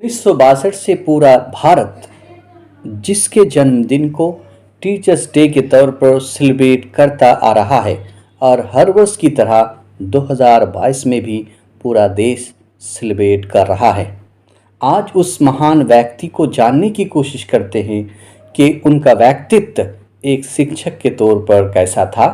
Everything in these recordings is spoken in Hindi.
1962 से पूरा भारत जिसके जन्मदिन को टीचर्स डे के तौर पर सेलिब्रेट करता आ रहा है और हर वर्ष की तरह 2022 में भी पूरा देश सेलिब्रेट कर रहा है। आज उस महान व्यक्ति को जानने की कोशिश करते हैं कि उनका व्यक्तित्व एक शिक्षक के तौर पर कैसा था।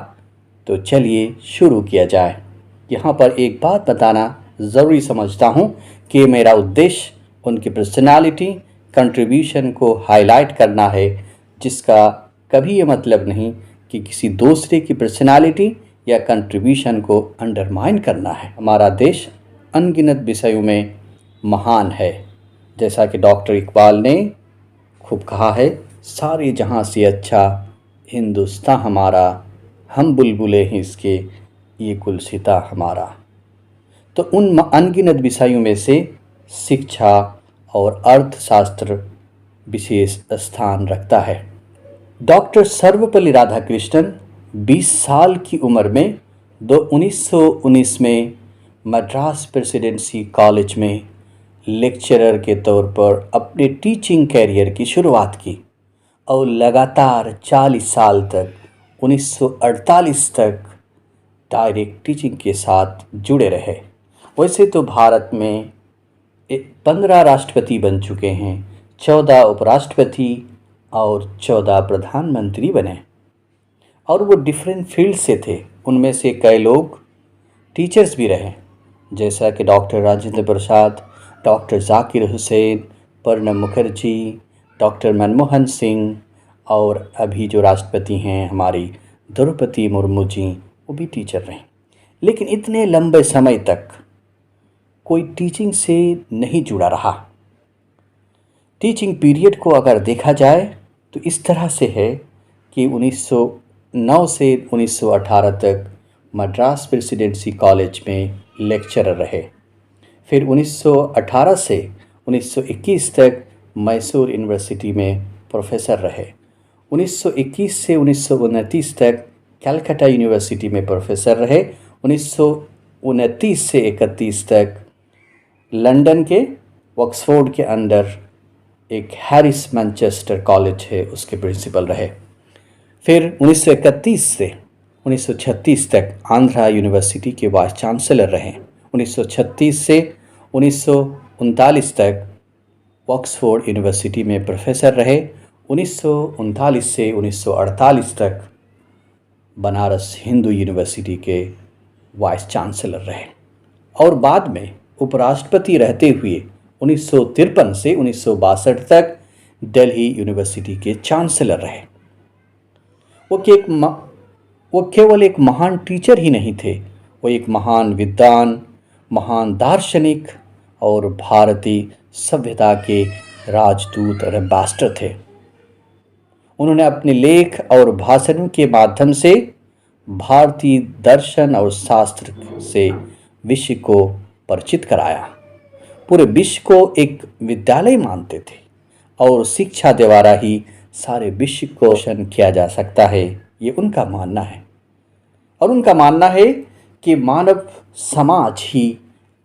तो चलिए शुरू किया जाए। यहाँ पर एक बात बताना ज़रूरी समझता हूँ कि मेरा उद्देश्य उनकी पर्सनालिटी कंट्रीब्यूशन को हाईलाइट करना है, जिसका कभी ये मतलब नहीं कि किसी दूसरे की पर्सनालिटी या कंट्रीब्यूशन को अंडरमाइन करना है। हमारा देश अनगिनत विषयों में महान है। जैसा कि डॉक्टर इकबाल ने खूब कहा है, सारे जहाँ से अच्छा हिंदुस्तान हमारा, हम बुलबुलें हैं इसके, ये गुलसिता हमारा। तो उन अनगिनत विषयों में से शिक्षा और अर्थशास्त्र विशेष स्थान रखता है। डॉक्टर सर्वपल्ली राधाकृष्णन 20 साल की उम्र में 1919 में मद्रास प्रेसिडेंसी कॉलेज में लेक्चरर के तौर पर अपने टीचिंग कैरियर की शुरुआत की और लगातार 40 साल तक 1948 तक डायरेक्ट टीचिंग के साथ जुड़े रहे। वैसे तो भारत में 15 राष्ट्रपति बन चुके हैं, 14 उपराष्ट्रपति और 14 प्रधानमंत्री बने और वो डिफरेंट फील्ड से थे। उनमें से कई लोग टीचर्स भी रहे, जैसा कि doctor Rajendra Prasad, doctor Zakir Hussain, Pranab Mukherjee, doctor Manmohan Singh और अभी जो राष्ट्रपति हैं हमारी द्रौपदी मुर्मू जी, वो भी टीचर रहे। लेकिन इतने लंबे समय तक कोई टीचिंग से नहीं जुड़ा रहा। टीचिंग पीरियड को अगर देखा जाए तो इस तरह से है कि 1909 से 1918 तक मद्रास प्रेसिडेंसी कॉलेज में लेक्चरर रहे। फिर 1918 से 1921 तक मैसूर यूनिवर्सिटी में प्रोफेसर रहे। 1921 से 1929 तक कलकत्ता यूनिवर्सिटी में प्रोफेसर रहे। 1929 से 31 तक लंदन के ऑक्सफोर्ड के अंदर एक हैरिस मैनचेस्टर कॉलेज है, उसके प्रिंसिपल रहे। फिर 1931 से 1936 तक आंध्रा यूनिवर्सिटी के वाइस चांसलर रहे। 1936 से 1939 तक ऑक्सफोर्ड यूनिवर्सिटी में प्रोफेसर रहे। 1939 से 1948 तक बनारस हिंदू यूनिवर्सिटी के वाइस चांसलर रहे और बाद में उपराष्ट्रपति रहते हुए 1953 से 1962 तक दिल्ली यूनिवर्सिटी के चांसलर रहे। वो केवल एक महान टीचर ही नहीं थे, वो एक महान विद्वान, महान दार्शनिक और भारतीय सभ्यता के राजदूत और एम्बेसडर थे। उन्होंने अपने लेख और भाषणों के माध्यम से भारतीय दर्शन और शास्त्र से विश्व को परिचित कराया। पूरे विश्व को एक विद्यालय मानते थे और शिक्षा द्वारा ही सारे विश्व को रोशन किया जा सकता है, ये उनका मानना है। और उनका मानना है कि मानव समाज ही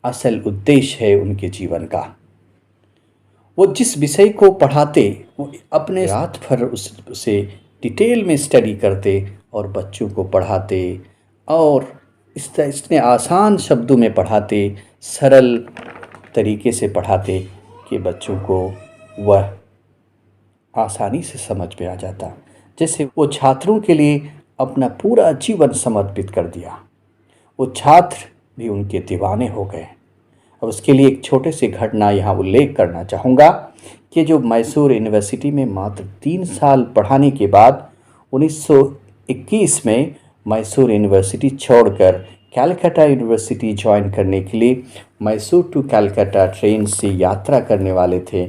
असल उद्देश्य है उनके जीवन का। वो जिस विषय को पढ़ाते वो अपने रात भर उसे डिटेल में स्टडी करते और बच्चों को पढ़ाते और इतने आसान शब्दों में पढ़ाते, सरल तरीके से पढ़ाते कि बच्चों को वह आसानी से समझ में आ जाता। जैसे वो छात्रों के लिए अपना पूरा जीवन समर्पित कर दिया। वो छात्र भी उनके दीवाने हो गए। और उसके लिए एक छोटे से घटना यहाँ उल्लेख करना चाहूँगा कि जो मैसूर यूनिवर्सिटी में मात्र 3 साल पढ़ाने के बाद 1921 में मैसूर यूनिवर्सिटी छोड़कर कलकत्ता यूनिवर्सिटी ज्वाइन करने के लिए मैसूर टू कलकत्ता ट्रेन से यात्रा करने वाले थे।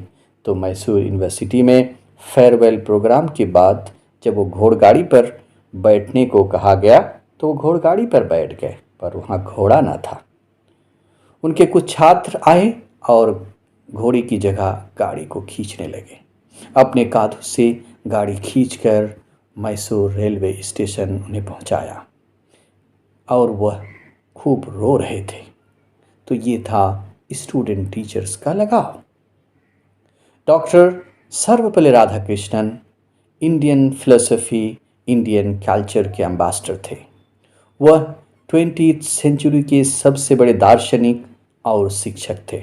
तो मैसूर यूनिवर्सिटी में फेयरवेल प्रोग्राम के बाद जब वो घोड़गाड़ी पर बैठने को कहा गया तो वो घोड़गाड़ी पर बैठ गए, पर वहाँ घोड़ा ना था। उनके कुछ छात्र आए और घोड़े की जगह गाड़ी को खींचने लगे। अपने कांधों से गाड़ी खींचकर मैसूर रेलवे स्टेशन उन्हें पहुंचाया और वह खूब रो रहे थे। तो ये था स्टूडेंट टीचर्स का लगाव। Doctor Sarvepalli Radhakrishnan Indian philosophy, Indian culture के एम्बेसडर थे। वह 20th सेंचुरी के सबसे बड़े दार्शनिक और शिक्षक थे।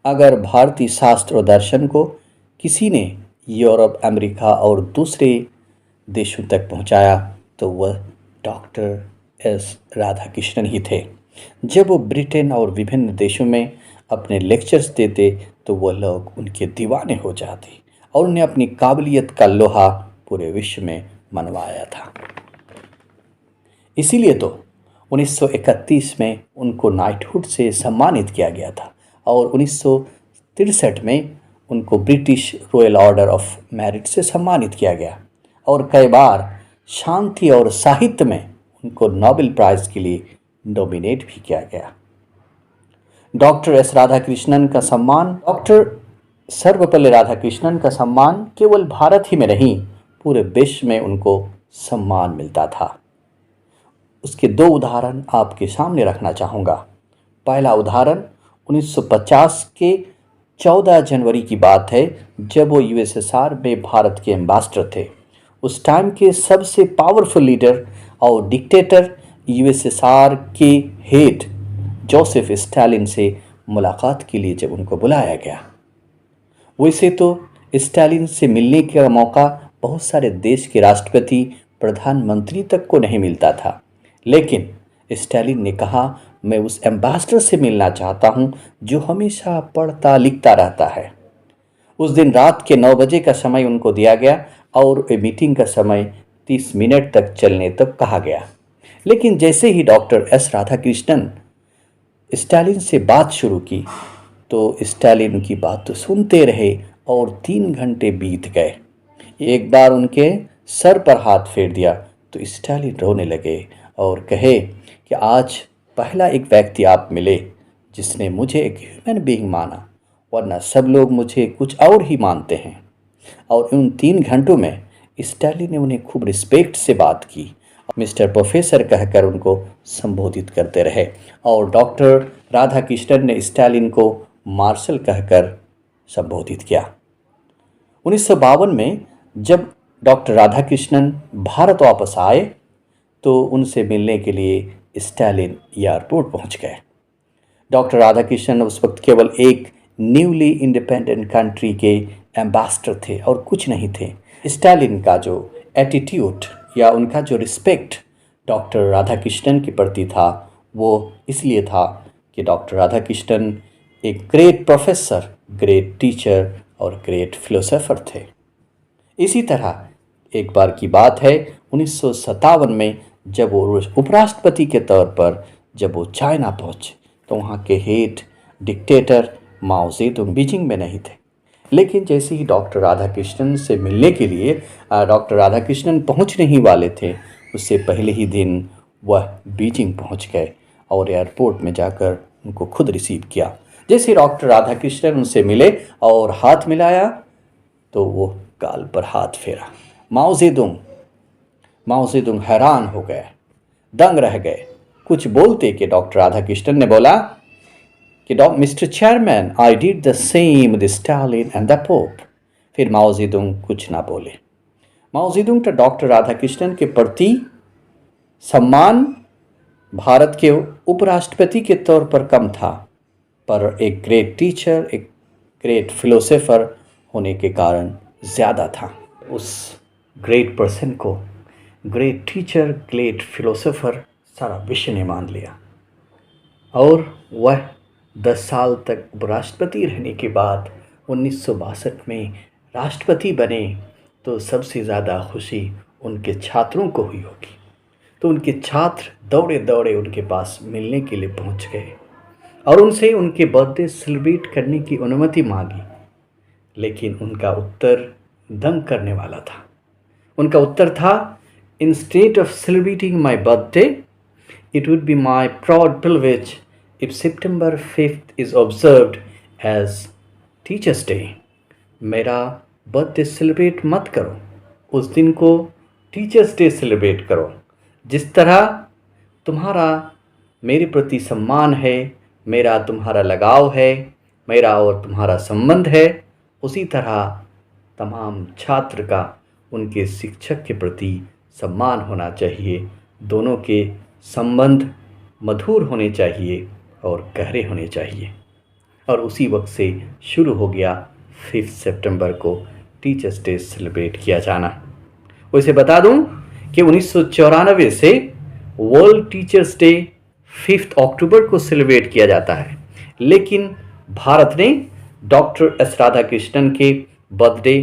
अगर भारतीय शास्त्र और दर्शन को किसी ने यूरोप, अमेरिका और दूसरे देशों तक पहुंचाया तो वह डॉक्टर एस राधाकृष्णन ही थे। जब वो ब्रिटेन और विभिन्न देशों में अपने लेक्चर्स देते तो वह लोग उनके दीवाने हो जाते और उन्हें अपनी काबिलियत का लोहा पूरे विश्व में मनवाया था। इसीलिए तो 1931 में उनको नाइटहुड से सम्मानित किया गया था और 1963 में उनको British royal order of merit से सम्मानित किया गया और कई बार शांति और साहित्य में उनको नोबेल प्राइज़ के लिए नॉमिनेट भी किया गया। डॉक्टर सर्वपल्ली राधाकृष्णन का सम्मान केवल भारत ही में नहीं, पूरे विश्व में उनको सम्मान मिलता था। उसके दो उदाहरण आपके सामने रखना चाहूँगा। पहला उदाहरण 1950 के 14 जनवरी की बात है, जब वो यूएसएसआर में भारत के एम्बेसडर थे। उस टाइम के सबसे पावरफुल लीडर और डिक्टेटर यूएसएसआर के हेड जोसेफ स्टालिन से मुलाकात के लिए जब उनको बुलाया गया। वैसे तो स्टालिन से मिलने का मौका बहुत सारे देश के राष्ट्रपति, प्रधानमंत्री तक को नहीं मिलता था, लेकिन स्टालिन ने कहा, मैं उस एम्बेसडर से मिलना चाहता हूं जो हमेशा पढ़ता लिखता रहता है। उस दिन रात के 9 बजे का समय उनको दिया गया और मीटिंग का समय 30 मिनट तक चलने तक कहा गया। लेकिन जैसे ही डॉक्टर एस राधाकृष्णन स्टालिन से बात शुरू की तो स्टालिन की बात तो सुनते रहे और 3 घंटे बीत गए। एक बार उनके सर पर हाथ फेर दिया तो स्टालिन रोने लगे और कहे कि आज पहला एक व्यक्ति आप मिले जिसने मुझे एक ह्यूमन बीइंग माना, वरना सब लोग मुझे कुछ और ही मानते हैं। और उन 3 घंटों में स्टालिन ने उन्हें खूब रिस्पेक्ट से बात की, मिस्टर प्रोफेसर कहकर उनको संबोधित करते रहे और डॉक्टर राधाकृष्णन ने स्टालिन को मार्शल कहकर संबोधित किया। 1952 में जब डॉक्टर राधाकृष्णन भारत वापस आए तो उनसे मिलने के लिए स्टालिन एयरपोर्ट पहुंच गए। डॉक्टर राधाकृष्णन उस वक्त केवल एक न्यूली इंडिपेंडेंट कंट्री के एम्बेसडर थे और कुछ नहीं थे। स्टालिन का जो एटीट्यूड या उनका जो रिस्पेक्ट डॉक्टर राधाकृष्णन के प्रति था, वो इसलिए था कि डॉक्टर राधाकृष्णन एक ग्रेट प्रोफेसर, ग्रेट टीचर और ग्रेट फिलोसोफर थे। इसी तरह एक बार की बात है 1957 में जब वो उपराष्ट्रपति के तौर पर जब वो चाइना पहुंचे तो वहाँ के हेड डिक्टेटर माओ जेडुंग बीजिंग में नहीं थे। लेकिन जैसे ही डॉक्टर राधाकृष्णन से मिलने के लिए डॉक्टर राधाकृष्णन पहुंचने ही वाले थे, उससे पहले ही दिन वह बीजिंग पहुंच गए और एयरपोर्ट में जाकर उनको खुद रिसीव किया। जैसे डॉक्टर राधाकृष्णन उनसे मिले और हाथ मिलाया तो वो गाल पर हाथ फेरा। माओ जेडुंग हैरान हो गए, दंग रह गए। कुछ बोलते कि डॉक्टर राधाकृष्णन ने बोला कि mister chairman, I did the same with Stalin and the pope. फिर माओ जेडुंग कुछ ना बोले। माओ जेडुंग तो डॉक्टर राधाकृष्णन के प्रति सम्मान भारत के उपराष्ट्रपति के तौर पर कम था, पर एक ग्रेट टीचर, एक ग्रेट फिलोसोफर होने के कारण ज़्यादा था। उस ग्रेट पर्सन को ग्रेट टीचर, ग्रेट फिलोसोफर सारा विश्व ने मान लिया और वह 10 साल तक उपराष्ट्रपति रहने के बाद 1962 में राष्ट्रपति बने तो सबसे ज़्यादा खुशी उनके छात्रों को हुई होगी। तो उनके छात्र दौड़े दौड़े उनके पास मिलने के लिए पहुंच गए और उनसे उनके बर्थडे सेलिब्रेट करने की अनुमति मांगी, लेकिन उनका उत्तर दंग करने वाला था। उनका उत्तर था, instead of celebrating my birthday, it would be my proud privilege if September 5th is observed as Teachers Day। मेरा बर्थडे सेलिब्रेट मत करो, उस दिन को टीचर्स डे सेलिब्रेट करो। जिस तरह तुम्हारा मेरे प्रति सम्मान है, मेरा तुम्हारा लगाव है, मेरा और तुम्हारा संबंध है, उसी तरह तमाम छात्र का उनके शिक्षक के प्रति सम्मान होना चाहिए। दोनों के संबंध मधुर होने चाहिए और गहरे होने चाहिए। और उसी वक्त से शुरू हो गया 5 सितंबर को टीचर्स डे सेलिब्रेट किया जाना। वैसे बता दूं कि 1994 से वर्ल्ड टीचर्स डे 5 अक्टूबर को सेलिब्रेट किया जाता है, लेकिन भारत ने डॉक्टर एस राधाकृष्णन के बर्थडे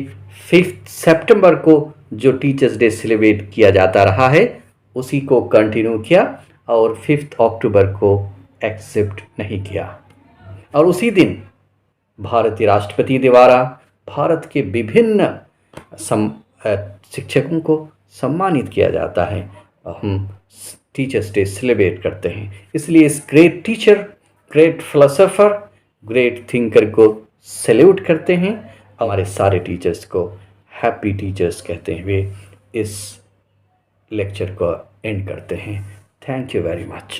5 सितंबर को जो टीचर्स डे सेलिब्रेट किया जाता रहा है उसी को कंटिन्यू किया और 5 अक्टूबर को एक्सेप्ट नहीं किया। और उसी दिन भारतीय राष्ट्रपति द्वारा भारत के विभिन्न शिक्षकों को सम्मानित किया जाता है। हम टीचर्स डे सेलिब्रेट करते हैं, इसलिए इस great teacher, great philosopher, great thinker को सैल्यूट करते हैं। हमारे सारे टीचर्स को हैप्पी टीचर्स कहते हुए इस लेक्चर को एंड करते हैं। Thank you very much.